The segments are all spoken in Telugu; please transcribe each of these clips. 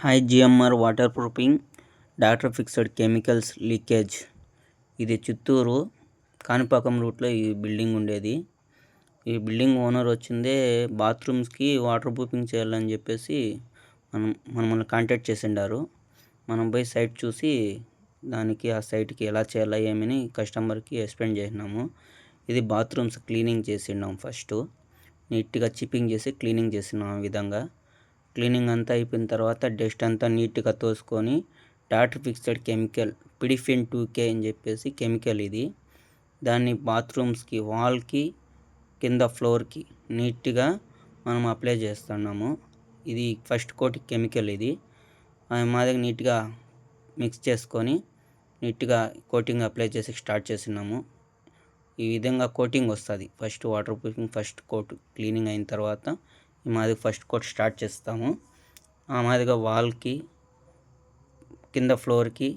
High GMR water proofing doctor fixed chemicals leakage. ఇది చిత్తూరు కాణిపాకం రూట్లో ఈ బిల్డింగ్ ఉండేది. ఈ బిల్డింగ్ ఓనర్ వచ్చిందే బాత్రూమ్స్కి వాటర్ ప్రూఫింగ్ చేయాలని చెప్పేసి మనల్ని కాంటాక్ట్ చేసిండారు. మనం పోయి సైట్ చూసి దానికి ఆ సైట్కి ఎలా చేయాలా ఏమని కస్టమర్కి ఎక్స్ప్లెయిన్ చేసినాము. ఇది బాత్రూమ్స్ క్లీనింగ్ చేసినాం. ఫస్ట్ నీట్గా చిప్పింగ్ చేసి క్లీనింగ్ చేసినాం. ఆ విధంగా క్లీనింగ్ అంతా అయిపోయిన తర్వాత డస్ట్ అంతా నీట్గా తోసుకొని డాక్టర్ ఫిక్స్డ్ కెమికల్ పిడిఫిన్ 2K అని చెప్పేసి కెమికల్ ఇది. దాన్ని బాత్రూమ్స్కి వాల్కి కింద ఫ్లోర్కి నీట్గా మనం అప్లై చేస్తున్నాము. ఇది ఫస్ట్ కోట్ కెమికల్. ఇది మా దగ్గర నీట్గా మిక్స్ చేసుకొని నీట్గా కోటింగ్ అప్లై చేసి స్టార్ట్ చేసినాము. ఈ విధంగా కోటింగ్ వస్తుంది. First waterproofing first coat cleaning అయిన తర్వాత మాది ఫస్ట్ కోట్ స్టార్ట్ చేస్తాము. ఆ మాదిరిగా వాల్కి కింద ఫ్లోర్కి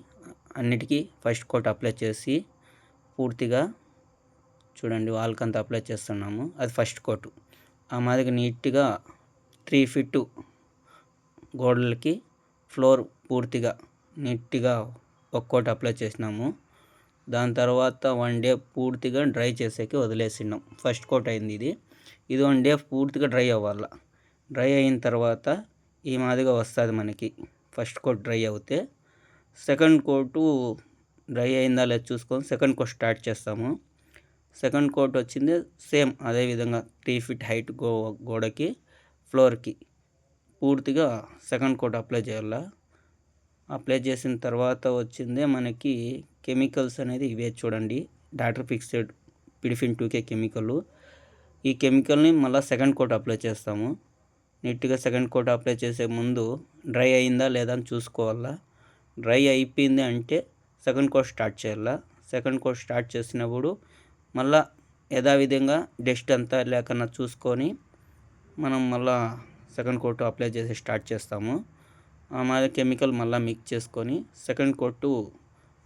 అన్నిటికీ ఫస్ట్ కోట్ అప్లై చేసి పూర్తిగా చూడండి వాల్కి అంతా అప్లై చేస్తున్నాము. అది ఫస్ట్ కోటు. ఆ మాదిరిగా నీట్గా 3 feet గోడలకి ఫ్లోర్ పూర్తిగా నీట్గా ఒక కోట్ అప్లై చేసినాము. దాని తర్వాత 1 day పూర్తిగా డ్రై చేసేకి వదిలేసినాం. ఫస్ట్ కోట్ అయింది. ఇది 1 day పూర్తిగా డ్రై అవ్వాలి. డ్రై అయిన తర్వాత ఈ మాదిరిగా వస్తుంది మనకి. ఫస్ట్ కోట్ డ్రై అవుతే సెకండ్ కోటు డ్రై అయిందా లేదా చూసుకొని సెకండ్ కోట్ స్టార్ట్ చేస్తాము. సెకండ్ కోట్ వచ్చింది సేమ్ అదేవిధంగా 3 feet హైట్ గోడకి ఫ్లోర్కి పూర్తిగా సెకండ్ కోట్ అప్లై చేయాలి. అప్లై చేసిన తర్వాత వచ్చిందే మనకి కెమికల్స్ అనేది ఇవే చూడండి. డాక్టర్ ఫిక్స్డ్ పిడిఫిన్ 2K కెమికల్. ఈ కెమికల్ని మళ్ళీ సెకండ్ కోట్ అప్లై చేస్తాము. నీట్గా సెకండ్ కోట్ అప్లై చేసే ముందు డ్రై అయిందా లేదా అని చూసుకోవాలా. డ్రై అయిపోయింది అంటే సెకండ్ కోట్ స్టార్ట్ చేయాలా. సెకండ్ కోట్ స్టార్ట్ చేసినప్పుడు మళ్ళీ యథావిధంగా డస్ట్ అంతా లేకన్నా చూసుకొని మనం మళ్ళీ సెకండ్ కోట్ అప్లై చేసి స్టార్ట్ చేస్తాము. ఆ మాదిరి కెమికల్ మళ్ళీ మిక్స్ చేసుకొని సెకండ్ కోటు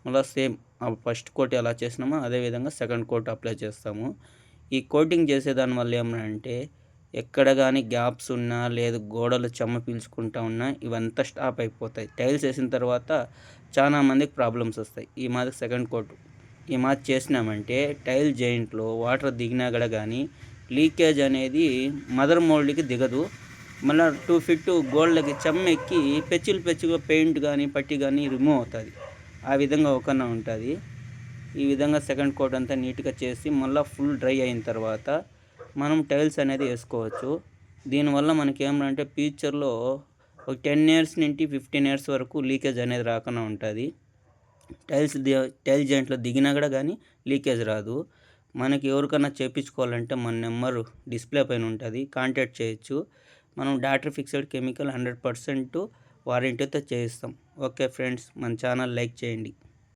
మళ్ళీ సేమ్ ఫస్ట్ కోట్ ఎలా చేసినామో అదేవిధంగా సెకండ్ కోట్ అప్లై చేస్తాము. ఈ కోటింగ్ చేసేదాని వల్ల ఏమంటే ఎక్కడ కానీ గ్యాప్స్ ఉన్నా లేదు గోడలు చెమ్మ పీల్చుకుంటా ఉన్నా ఇవంతా స్టాప్ అయిపోతాయి. టైల్స్ వేసిన తర్వాత చాలా మందికి ప్రాబ్లమ్స్ వస్తాయి. ఈ మాదిరి సెకండ్ కోట్ ఈ మాదిరి చేసినామంటే టైల్ జాయింట్లో వాటర్ దిగినా కూడా కానీ లీకేజ్ అనేది మదర్ మోల్డ్కి దిగదు. మళ్ళీ 2 feet గోడలకి చెమ్మ ఎక్కి పెచ్చులుగా పెయింట్ కానీ పట్టి కానీ రిమూవ్ అవుతుంది. ఆ విధంగా ఒకనా ఉంటుంది. ఈ విధంగా సెకండ్ కోట్ అంతా నీట్గా చేసి మళ్ళీ ఫుల్ డ్రై అయిన తర్వాత మనం టైల్స్ అనేది వేసుకోవచ్చు. దీనివల్ల మనకి ఏమంటే ఫ్యూచర్లో ఒక 10 years నుండి 15 years వరకు లీకేజ్ అనేది రాకుండా ఉంటుంది. టైల్ జాయింట్లో దిగినా కూడా కానీ లీకేజ్ రాదు. మనకి ఎవరికైనా చేయించుకోవాలంటే మన నెంబరు డిస్ప్లే పైన ఉంటుంది, కాంటాక్ట్ చేయొచ్చు. మనం డాక్టర్ ఫిక్స్డ్ కెమికల్ 100% వారంటీతో చేయిస్తాం. ఓకే ఫ్రెండ్స్, మన ఛానల్ లైక్ చేయండి.